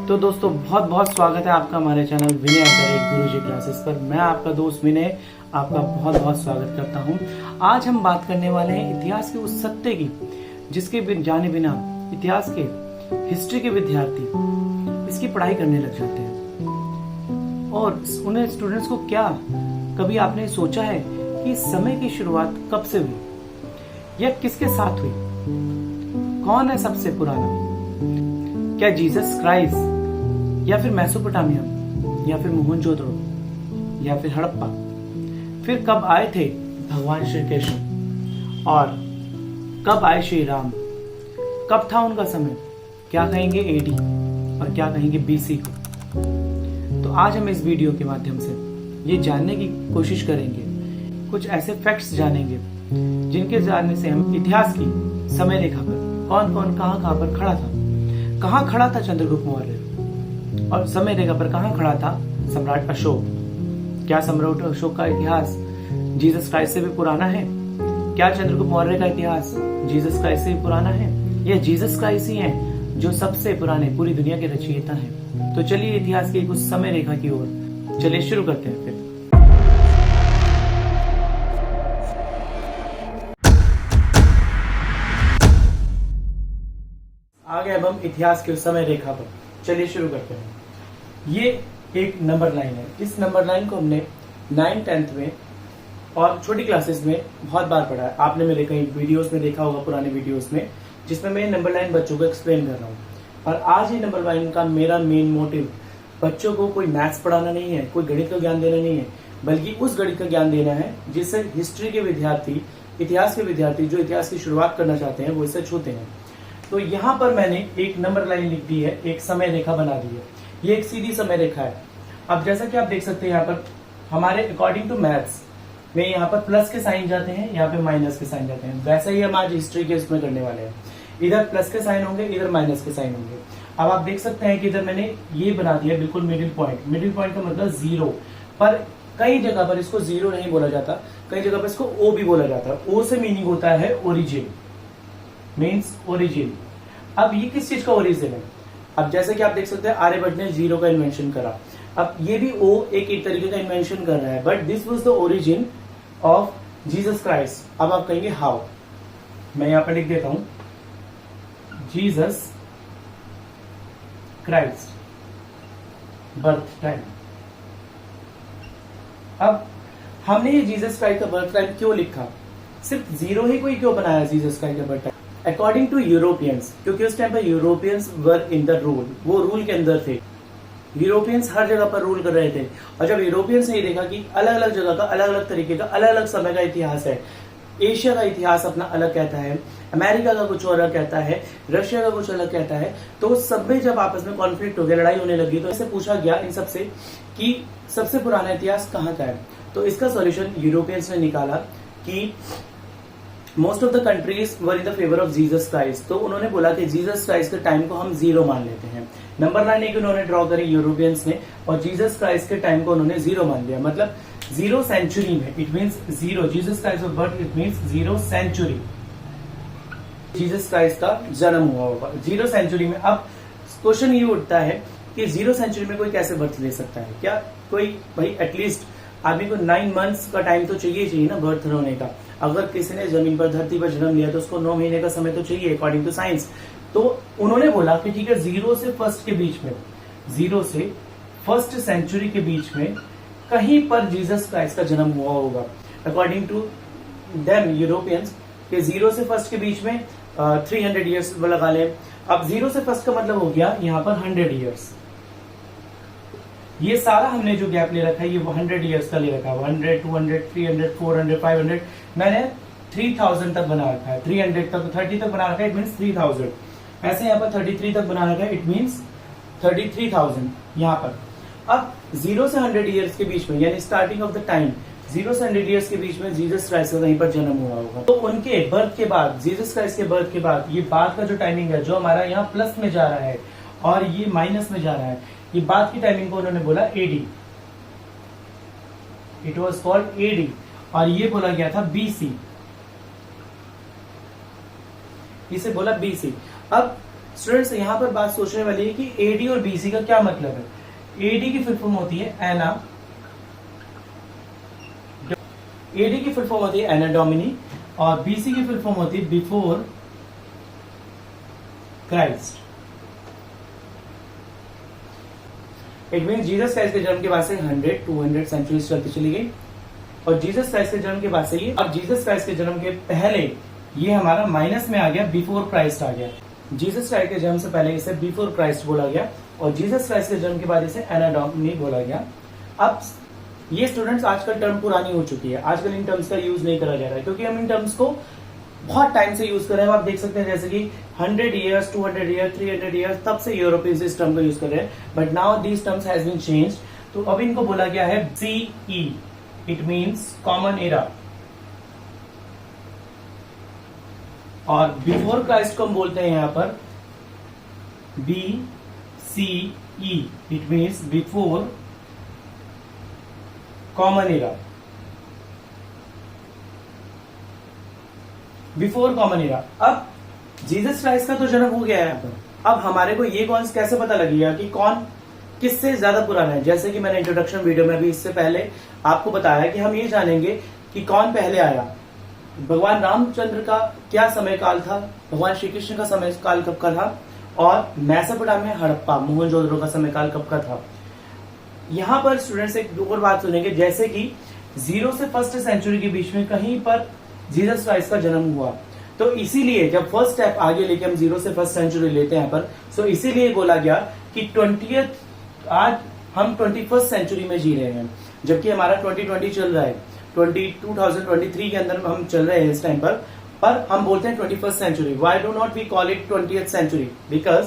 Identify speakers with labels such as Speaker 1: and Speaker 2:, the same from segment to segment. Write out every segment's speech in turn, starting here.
Speaker 1: तो दोस्तों बहुत बहुत स्वागत है आपका हमारे चैनल विनय गुरुजी क्लासेस पर। मैं आपका दोस्त विनय आपका बहुत बहुत स्वागत करता हूं। आज हम बात करने वाले हैं इतिहास के उस सत्य की जिसके जाने बिना इतिहास के हिस्ट्री के विद्यार्थी इसकी पढ़ाई करने लग जाते हैं। और उन्हें स्टूडेंट्स को क्या कभी आपने सोचा है कि समय की शुरुआत कब से हुई या किसके साथ हुई? कौन है सबसे पुराना? क्या जीसस क्राइस्ट या फिर मेसोपोटामिया या फिर मोहनजोदड़ो या फिर हड़प्पा? फिर कब आए थे भगवान श्री कृष्ण और कब आए श्री राम? कब था उनका समय? क्या कहेंगे एडी और क्या कहेंगे बीसी को? तो आज हम इस वीडियो के माध्यम से ये जानने की कोशिश करेंगे, कुछ ऐसे फैक्ट्स जानेंगे जिनके जानने से हम इतिहास की समय रेखा पर कौन कौन कहां पर खड़ा था, कहां खड़ा था चंद्रगुप्त मौर्य और समय रेखा पर कहां खड़ा था सम्राट अशोक। क्या सम्राट अशोक का इतिहास जीसस क्राइस्ट से भी पुराना है? क्या चंद्रगुप्त मौर्य का इतिहास जीसस क्राइस्ट से भी पुराना है? ये जीसस क्राइस्ट ही हैं जो सबसे पुराने पूरी दुनिया के रचयिता हैं। तो चलिए इतिहास की कुछ समय रेखा की ओर चलिए शुरू करते हैं। फिर आगे अब हम इतिहास के समय रेखा पर चलिए शुरू करते हैं। ये एक नंबर लाइन है। इस नंबर लाइन को हमने 9th 10th में और छोटी क्लासेस में बहुत बार पढ़ा है। आपने मेरे कई वीडियोस में देखा होगा, पुराने वीडियोस में, जिसमें मैं नंबर लाइन बच्चों को एक्सप्लेन कर रहा हूँ। और आज ये नंबर लाइन का मेरा मेन मोटिव बच्चों को कोई मैथ्स पढ़ाना नहीं है, कोई गणित का ज्ञान देना नहीं है, बल्कि उस गणित का ज्ञान देना है जिससे हिस्ट्री के विद्यार्थी, इतिहास के विद्यार्थी जो इतिहास की शुरुआत करना चाहते हैं वो इससे छूते हैं। तो यहाँ पर मैंने एक नंबर लाइन लिख दी है, एक समय रेखा बना दी है। ये एक सीधी समय रेखा है। अब जैसा कि आप देख सकते हैं यहाँ पर हमारे अकॉर्डिंग टू मैथ्स में यहाँ पर प्लस के साइन जाते हैं, यहाँ पे माइनस के साइन जाते हैं। वैसा ही हम आज हिस्ट्री के इसमें करने वाले हैं। इधर प्लस के साइन होंगे, इधर माइनस के साइन होंगे। अब आप देख सकते हैं कि इधर मैंने ये बना दिया बिल्कुल मिडिल पॉइंट। मिडिल पॉइंट का मतलब जीरो, पर कई जगह पर इसको जीरो नहीं बोला जाता, कई जगह पर इसको ओ भी बोला जाता है। ओ से मीनिंग होता है ओरिजिन, मीन्स ओरिजिन। अब ये किस चीज का ओरिजिन है? अब जैसे कि आप देख सकते हैं आर्यभट्ट ने जीरो का इन्वेंशन करा। अब ये भी ओ एक तरीके का इन्वेंशन कर रहा है, but this was the origin of Jesus Christ. अब आप कहेंगे हाउ? मैं यहां पर लिख देता हूं जीसस क्राइस्ट बर्थ टाइम। अब हमने ये जीसस क्राइस्ट का बर्थ टाइम क्यों लिखा? सिर्फ जीरो ही कोई क्यों बनाया जीसस क्राइस्ट का birth time? According to Europeans, क्योंकि उस टाइम पर Europeans were in the rule, वो रूल के अंदर थे। यूरोपियंस हर जगह पर रूल कर रहे थे। और जब यूरोपियंस ने देखा कि अलग अलग जगह का अलग अलग तरीके का अलग अलग समय का इतिहास है, एशिया का इतिहास अपना अलग कहता है, अमेरिका का कुछ अलग कहता है, रशिया का कुछ अलग कहता है, तो सब में जब आपस में कॉन्फ्लिक्ट हो गया, लड़ाई होने लगी, तो इससे पूछा गया इन सबसे कि सबसे पुराना इतिहास कहाँ का है। तो इसका सॉल्यूशन यूरोपियंस ने निकाला कि most of the countries were in the favour of Jesus Christ. तो उन्होंने बोला कि जीसस क्राइस्ट के टाइम को हम जीरो मान लेते हैं। नंबर लाइन एक उन्होंने ड्रॉ करी यूरोपियंस ने, और जीसस क्राइस्ट के टाइम को उन्होंने जीरो मान लिया। मतलब जीरो सेंचुरी में, it means zero, Jesus Christ of birth, it means zero century, Jesus Christ का जन्म हुआ होगा जीरो सेंचुरी में। अब क्वेश्चन ये उठता है कि जीरो सेंचुरी में कोई कैसे बर्थ ले सकता है? क्या कोई भाई एटलीस्ट आदमी को 9 मंथ्स का टाइम तो चाहिए ना बर्थ होने का। अगर किसी ने जमीन पर, धरती पर जन्म लिया तो उसको 9 महीने का समय तो चाहिए अकॉर्डिंग टू साइंस। तो उन्होंने बोला कि ठीक है, जीरो से फर्स्ट के बीच में, जीरो से फर्स्ट सेंचुरी के बीच में कहीं पर जीसस क्राइस्ट का जन्म हुआ होगा अकॉर्डिंग टू देम यूरोपियंस, कि जीरो से फर्स्ट के बीच में 300 ईयर्स लगा लें। अब जीरो से फर्स्ट का मतलब हो गया यहाँ पर 100 ईयर्स। ये सारा हमने जो गैप ले रखा है ये 100 ईयर्स का ले रखा है। 100, 200, 300, 400, 500, मैंने 3000 तक बना रखा है। 300 तक, 30 तक बना रखा है, इट मीन्स 3000। ऐसे यहाँ पर 33 तक बना रखा है, इट मीन्स 33,000 यहाँ पर। अब 0 से 100 ईयर्स के बीच में, यानी स्टार्टिंग ऑफ द टाइम 0 से 100 ईयर्स के बीच में जीसस क्राइस्ट का कहीं पर जन्म हुआ होगा। तो उनके बर्थ के बाद, जीसस क्राइस्ट के बर्थ के बाद, ये बाद का जो टाइमिंग है, जो हमारा यहाँ प्लस में जा रहा है और ये माइनस में जा रहा है, ये बाद की टाइमिंग को उन्होंने बोला AD, it was called AD. और ये बोला गया था बीसी, इसे बोला बीसी। अब स्टूडेंट्स यहाँ पर बात सोचने वाली है कि एडी और बीसी का क्या मतलब है। एडी की फुल फॉर्म होती है एना, एडी की फुल फॉर्म होती है एना डोमिनी, और बीसी की फुल फॉर्म होती है before Christ. It mean Jesus Christ के जन्म के बाद से 100-200 सेंचुरीज चलती चली गई, और जीसस क्राइस्ट के जन्म के बाद से ये, अब जीसस क्राइस्ट के जन्म के पहले ये हमारा माइनस में आ गया, बिफोर क्राइस्ट आ गया। जीसस क्राइस्ट के जन्म से पहले इसे बिफोर क्राइस्ट बोला गया, और जीसस क्राइस्ट के जन्म के बाद इसे एना डोमिनी बोला गया। अब ये स्टूडेंट्स आजकल टर्म पुरानी हो चुकी है, आजकल इन टर्म्स का यूज नहीं करा जा रहा है, क्योंकि हम इन टर्म्स को बहुत टाइम से यूज कर रहे हैं। आप देख सकते हैं जैसे कि 100 ईयर्स, 200 ईयर्स, 300 ईयर्स, तब से यूरोपियंस इस टर्म को यूज कर रहे हैं, but now these terms has been changed. तो अब इनको बोला गया है CE, it means common era, और बिफोर क्राइस्ट को हम बोलते हैं यहां पर BCE, it means before common era, before common era. अब जीसस क्राइस्ट का तो जन्म हो गया है यहाँ पर, अब हमारे को ये कौन कैसे पता लगेगा कि कौन किससे ज्यादा पुराना है। जैसे कि मैंने इंट्रोडक्शन वीडियो में भी इससे पहले आपको बताया कि हम ये जानेंगे कि कौन पहले आया, भगवान रामचंद्र का क्या समय काल था, भगवान श्री कृष्ण का समय काल कब का था, और मेसोपोटामिया, हड़प्पा, मोहनजोदड़ो का समय काल कब का था। यहाँ पर स्टूडेंट्स एक और बात सुनेंगे, जैसे कि 0 से 1st सेंचुरी के बीच में कहीं पर जीसस क्राइस्ट का जन्म हुआ, तो इसीलिए जब फर्स्ट स्टेप आगे लेके हम 0 से 1st सेंचुरी लेते हैं यहाँ पर, सो इसीलिए बोला गया कि 20th आज हम 21st सेंचुरी में जी रहे हैं, जबकि हमारा 2020 चल रहा है, 2023 के अंदर हम चल रहे हैं इस टाइम पर हम बोलते हैं 21st century. Why do not we call it 20th century? Because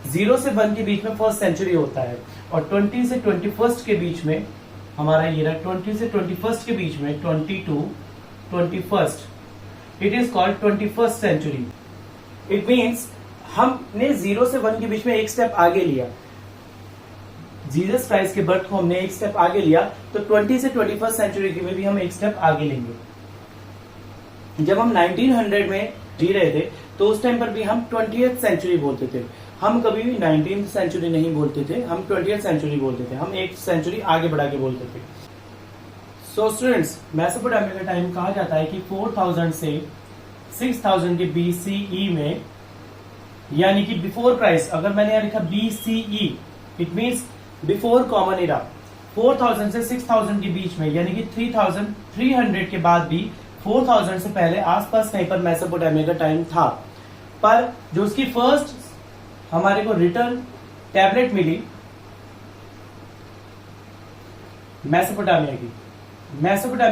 Speaker 1: 0 से 1 के बीच में फर्स्ट सेंचुरी होता है, और 20 से 21st के बीच में हमारा ये रहा, 20 से 21st के बीच में 20 to 21st, it is called 21st century. It means हमने 0 से 1 के बीच में एक स्टेप आगे लिया, जीसस क्राइस्ट के बर्थ को हमने एक स्टेप आगे लिया, तो 20 से 21st सेंचुरी में भी हम एक स्टेप आगे लेंगे। जब हम 1900 में जी रहे थे तो उस टाइम पर भी हम 20th सेंचुरी बोलते थे, हम कभी भी 19th सेंचुरी नहीं बोलते थे, हम 20th सेंचुरी बोलते थे, हम एक सेंचुरी आगे बढ़ा के बोलते थे। सो स्टूडेंट्स, मेसोपोटामिया का टाइम कहा जाता है कि 4000 से 6000 के BCE में, यानी कि बिफोर क्राइस्ट। अगर मैंने यहाँ लिखा BCE, it means before common era, 4000 से 6000 के बीच में, यानी कि 3300 के बाद भी 4000 से पहले आसपास कहीं पर मेसोपोटामिया का टाइम था। पर जो उसकी फर्स्ट हमारे को रिटर्न टैबलेट मिली मेसोपोटामिया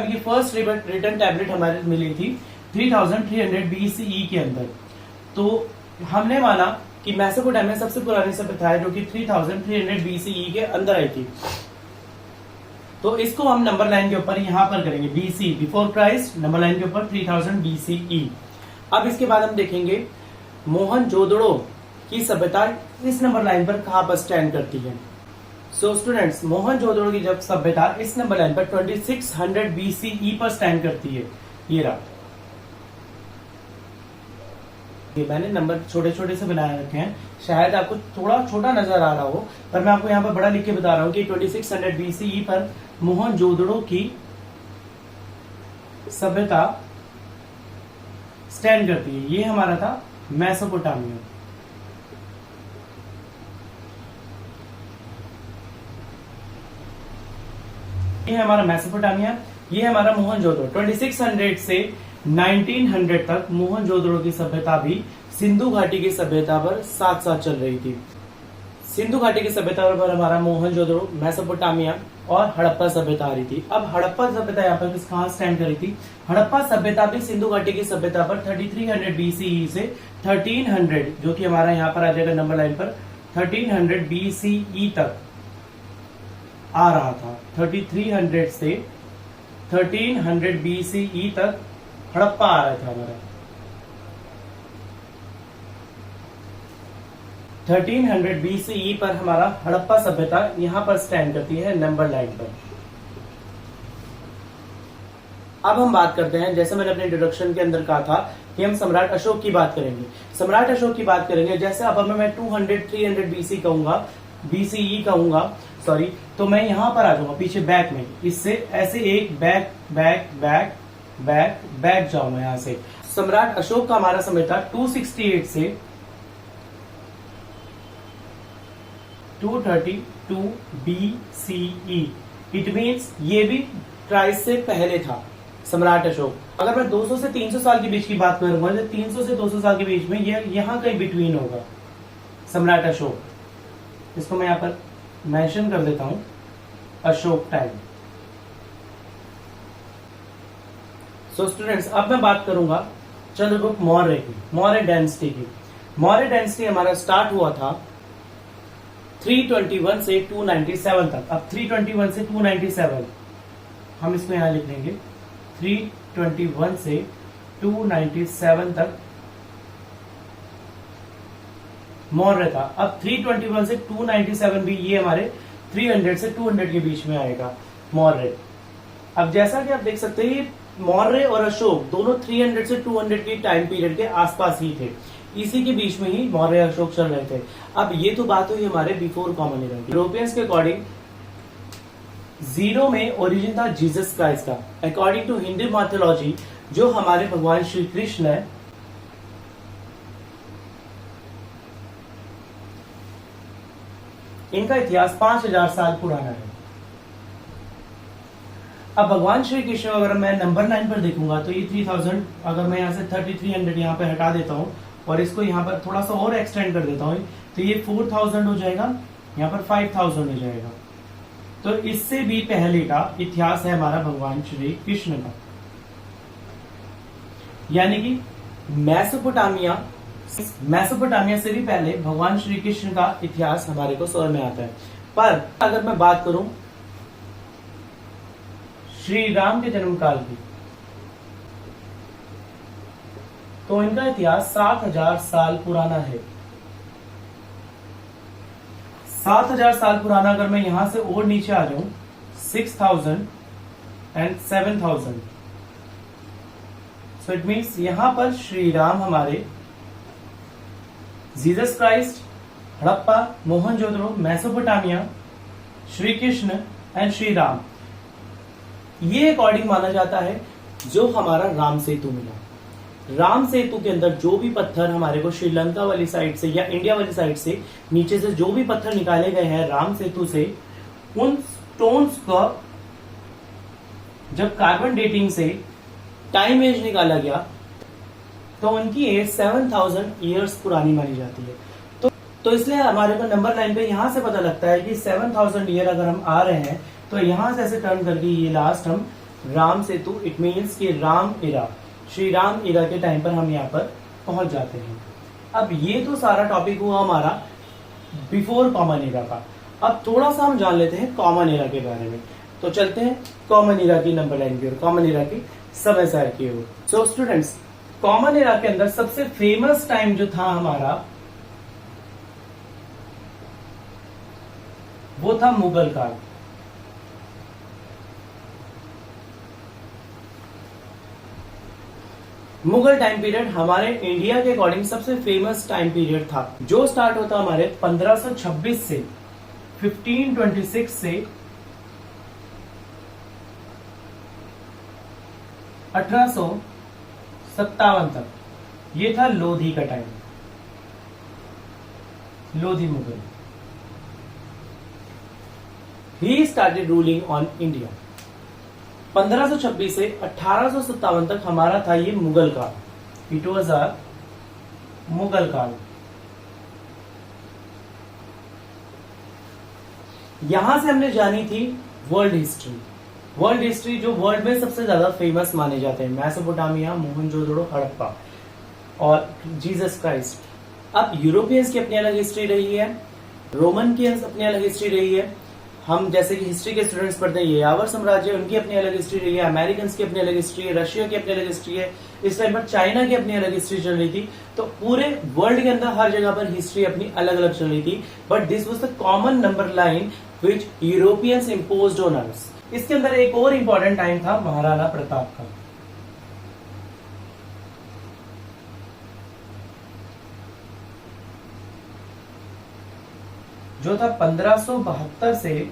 Speaker 1: की फर्स्ट रिटर्न टैबलेट हमारे मिली थी 3300 BCE के अंदर। तो हमने माना कि मेसोपोटामिया सबसे पुरानी सभ्यता है जो कि 3300 BCE के अंदर आई थी। तो इसको हम नंबर लाइन के ऊपर यहां पर करेंगे, BC before Christ, number line के ऊपर 3000 BCE। अब इसके बाद हम देखेंगे मोहनजोदड़ो की सभ्यता इस नंबर लाइन पर कहां पर स्टैंड करती है। सो स्टूडेंट्स, मोहनजोदड़ो की जब सभ्यता इस नंबर लाइन पर 2600 BCE पर स्टैंड करती है, ये रहा। ये मैंने नंबर छोटे छोटे से बनाए रखे हैं, शायद आपको थोड़ा छोटा नजर आ रहा हो, पर मैं आपको यहाँ पर बड़ा लिख के बता रहा हूँ कि 2600 BCE पर मोहनजोदड़ो की सभ्यता स्टैंड करती है। ये हमारा था मेसोपोटामिया। ये हमारा मेसोपोटामिया, ये हमारा मोहनजोदड़ो। 2600 से 1900 तक मोहनजोदड़ो की सभ्यता भी सिंधु घाटी की सभ्यता पर साथ साथ चल रही थी। सिंधु घाटी की सभ्यता पर हमारा मोहनजोदड़ो, मेसोपोटामिया और हड़प्पा सभ्यता आ रही थी। अब हड़प्पा सभ्यता यहाँ पर कहाँ स्टैंड करी थी? हड़प्पा सभ्यता भी सिंधु घाटी की सभ्यता पर 3300 BCE से 1300, जो कि हमारा यहाँ पर आ जाएगा नंबर लाइन पर 1300 BCE तक आ रहा था। 3300 से 1300 BCE तक हड़प्पा आ रहा था हमारा। 1300 BCE पर हमारा हड़प्पा सभ्यता यहां पर स्टैंड करती है नंबर लाइन पर। अब हम बात करते हैं, जैसे मैंने अपने इंट्रोडक्शन के अंदर कहा था कि हम सम्राट अशोक की बात करेंगे। सम्राट अशोक की बात करेंगे, जैसे अब मैं 200-300 बीसी कहूंगा, बीसीई कहूंगा, सॉरी, तो मैं यहां पर आ जाऊंगा पीछे बैक में, इससे ऐसे एक back back back back back जाऊंगा यहां से। सम्राट अशोक का हमारा समय था 268 से 232 BCE। इट मीन्स ये भी क्राइस्ट से पहले था सम्राट अशोक। अगर मैं 200 से 300 साल के बीच की बात करूंगा, तो 300 से 200 साल के बीच में ये यहां कहीं बिटवीन होगा सम्राट अशोक। इसको मैं यहां पर मेंशन कर देता हूं, अशोक टाइम। सो स्टूडेंट्स, अब मैं बात करूंगा चंद्रगुप्त मौर्य की, मौर्य डायनेस्टी की। मौर्य डायनेस्टी हमारा स्टार्ट हुआ था 321 से 297 तक। अब 321 से 297 हम इसको यहां लिख लेंगे, 321 से 297 तक मौर्य था। अब 321 से 297 भी ये हमारे 300 से 200 के बीच में आएगा मौर्य। अब जैसा कि आप देख सकते हैं, मौर्य और अशोक दोनों 300 से 200 की टाइम पीरियड के आसपास ही थे, इसी के बीच में ही मौर्य अशोक चल रहे थे। अब ये तो बात हुई हमारे बिफोर कॉमन एरा की। यूरोपियंस के अकॉर्डिंग 0 में ओरिजिन था जीसस क्राइस्ट का। अकॉर्डिंग टू हिंदू माइथोलॉजी, जो हमारे भगवान श्री कृष्ण है, इनका इतिहास 5000 साल पुराना है। अब भगवान श्री कृष्ण, अगर मैं नंबर 9 पर देखूंगा तो ये 3000, अगर मैं यहां से 3300 यहां पे हटा देता हूं और इसको यहां पर थोड़ा सा और एक्सटेंड कर देता हूं, तो ये 4000 हो जाएगा, यहां पर 5000 हो जाएगा। तो इससे भी पहले का इतिहास है हमारा भगवान श्री कृष्ण का, यानी कि मैसोपोटामिया से भी पहले भगवान श्री कृष्ण का इतिहास हमारे को समझ में आता है। पर अगर मैं बात करूं श्री राम के जन्म काल की, तो इनका इतिहास 7000 साल पुराना है। 7000 साल पुराना। अगर मैं यहां से और नीचे आ जाऊं, 6000 एंड 7000, सो इट मीन्स यहां पर श्री राम हमारे, Jesus Christ, Harappa, Mohenjodaro, Mesopotamia, Shri Krishna and Shri Ram, ये अकॉर्डिंग माना जाता है जो हमारा राम सेतु मिला। राम सेतु के अंदर जो भी पत्थर हमारे को श्रीलंका वाली साइड से या इंडिया वाली साइड से नीचे से जो भी पत्थर निकाले गए हैं राम सेतु से, उन स्टोन्स का जब कार्बन डेटिंग से टाइम एज निकाला गया तो उनकी एज 7000 ईयर्स पुरानी मानी जाती है। तो इसलिए हमारे को नंबर 9 पे यहां से पता लगता है कि 7000 ईयर अगर हम आ रहे हैं तो यहां से ऐसे टर्न करके ये लास्ट हम राम सेतु, इट मीन्स कि राम इरा, श्री राम इरा के टाइम पर हम यहाँ पर पहुंच जाते हैं। अब ये तो सारा टॉपिक हुआ हमारा बिफोर कॉमन इरा का। अब थोड़ा सा हम जान लेते हैं कॉमन इरा के बारे में। तो चलते हैं कॉमन इरा की नंबर 9 की ओर, कॉमन इरा की समय सार की ओर। सो स्टूडेंट्स, कॉमन इरा के अंदर सबसे फेमस टाइम जो था हमारा, वो था मुगल काल। मुगल टाइम पीरियड हमारे इंडिया के अकॉर्डिंग सबसे फेमस टाइम पीरियड था, जो स्टार्ट होता हमारे 1526 से 1526 से 1857 तक। ये था लोधी का time, Lodhi Mughal. He started ruling on India. 1526 से 1857 तक हमारा था ये मुगल काल, इट वॉज अ मुगल काल। यहां से हमने जानी थी वर्ल्ड हिस्ट्री। वर्ल्ड हिस्ट्री जो वर्ल्ड में सबसे ज्यादा फेमस माने जाते हैं, मेसोपोटामिया, मोहनजोदड़ो, हड़प्पा और जीसस क्राइस्ट। अब यूरोपियंस की अपनी अलग हिस्ट्री रही है, रोमन की अपनी अलग हिस्ट्री रही है। हम जैसे कि हिस्ट्री के स्टूडेंट्स पढ़ते हैं, ये यावर साम्राज्य, उनकी अपनी अलग हिस्ट्री रही है, अमेरिकन की अपनी अलग हिस्ट्री है, रशिया की अपनी अलग हिस्ट्री है, इस टाइम पर चाइना की अपनी अलग हिस्ट्री चल रही थी। तो पूरे वर्ल्ड के अंदर हर जगह पर हिस्ट्री अपनी अलग अलग चल रही थी। But this was the common number line which Europeans imposed on us. इसके अंदर एक और इंपॉर्टेंट टाइम था महाराणा प्रताप का। जो था 1572 से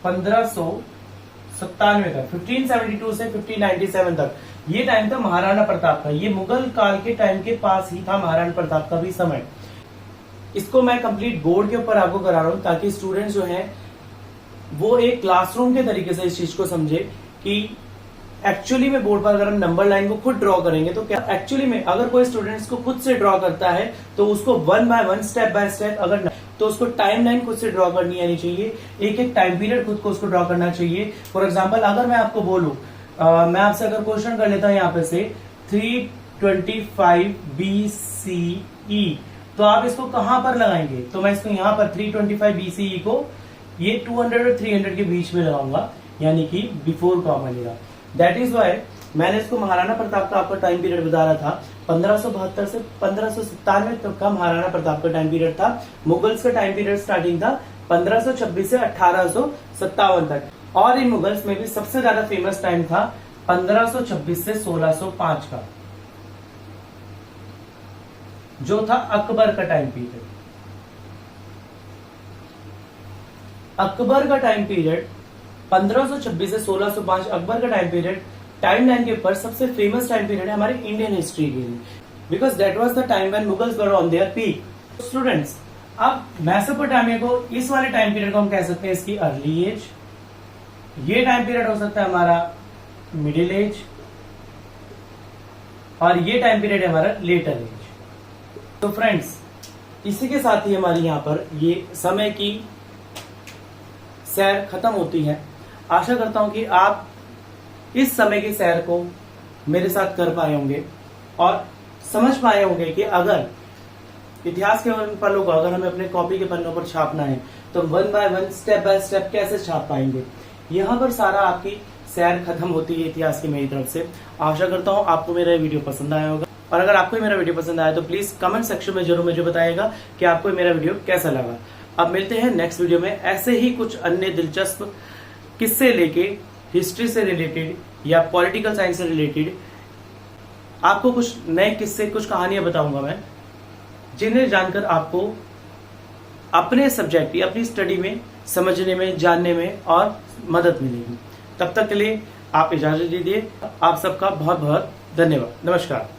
Speaker 1: 1597 तक, 1572 से 1597 तक ये टाइम था महाराणा प्रताप का। ये मुगल काल के टाइम के पास ही था महाराणा प्रताप का भी समय। इसको मैं कंप्लीट बोर्ड के ऊपर आपको करा रहा हूं ताकि स्टूडेंट्स जो हैं वो एक क्लासरूम के तरीके से इस चीज को समझे कि एक्चुअली में बोर्ड पर अगर हम नंबर लाइन को खुद ड्रॉ करेंगे तो क्या एक्चुअली में अगर कोई स्टूडेंट्स को खुद से ड्रॉ करता है तो उसको one by one step by step अगर तो उसको टाइम लाइन खुद से ड्रॉ करनी आनी चाहिए, एक एक टाइम पीरियड खुद को उसको ड्रॉ करना चाहिए। फॉर एग्जाम्पल अगर मैं आपको बोलूं मैं आपसे अगर क्वेश्चन कर लेता हूं यहाँ पे से 325 BCE तो आप इसको कहां पर लगाएंगे? तो मैं इसको यहाँ पर 325 BCE को ये 200 और 300 के बीच में लगाऊंगा, यानी कि बिफोर कॉमा लेगा। दैट इज वाई मैंने इसको महाराणा प्रताप का आपका टाइम पीरियड बता रहा था। 1572 से 1597 तक का महाराणा प्रताप का टाइम पीरियड था। मुगल्स का टाइम पीरियड स्टार्टिंग था 1526 से 1857 तक, और इन मुगल्स में भी सबसे ज्यादा फेमस टाइम था 1526 से 1605 का, जो था अकबर का टाइम पीरियड। अकबर का टाइम पीरियड 1526 से 1605 अकबर का टाइम पीरियड टाइम लाइन के ऊपर सबसे फेमस टाइम पीरियड है हमारे इंडियन हिस्ट्री के लिए, because that was the time when Mughals were on their peak. Students, अब मेसोपोटामिया को इस वाले टाइम पीरियड को हम कह सकते हैं इसकी अर्ली एज, ये टाइम पीरियड हो सकता है हमारा मिडिल एज, और ये टाइम पीरियड है हमारा लेटर एज। तो फ्रेंड्स, इसी के साथ ही हमारी यहाँ पर ये समय की सैर खत्म होती है। आशा करता हूं कि आप इस समय की सैर को मेरे साथ कर पाए होंगे और समझ पाए होंगे कि अगर इतिहास के पन्नों को अगर हमें अपने कॉपी के पन्नों पर छापना है तो one by one step by step कैसे छाप पाएंगे। यहाँ पर सारा आपकी सैर खत्म होती है इतिहास की मेरी तरफ से। आशा करता हूँ आपको मेरा वीडियो पसंद आया होगा, और अगर आपको मेरा वीडियो पसंद आया तो प्लीज कमेंट सेक्शन में जरूर मुझे बताइएगा कि आपको मेरा वीडियो कैसा लगा। अब मिलते हैं नेक्स्ट वीडियो में ऐसे ही कुछ अन्य दिलचस्प किस्से लेके, हिस्ट्री से रिलेटेड या पॉलिटिकल साइंस से रिलेटेड आपको कुछ नए किस्से, कुछ कहानियां बताऊंगा मैं, जिन्हें जानकर आपको अपने सब्जेक्ट या अपनी स्टडी में समझने में, जानने में और मदद मिलेगी। तब तक के लिए आप इजाजत दीजिए। आप सबका बहुत बहुत धन्यवाद। नमस्कार।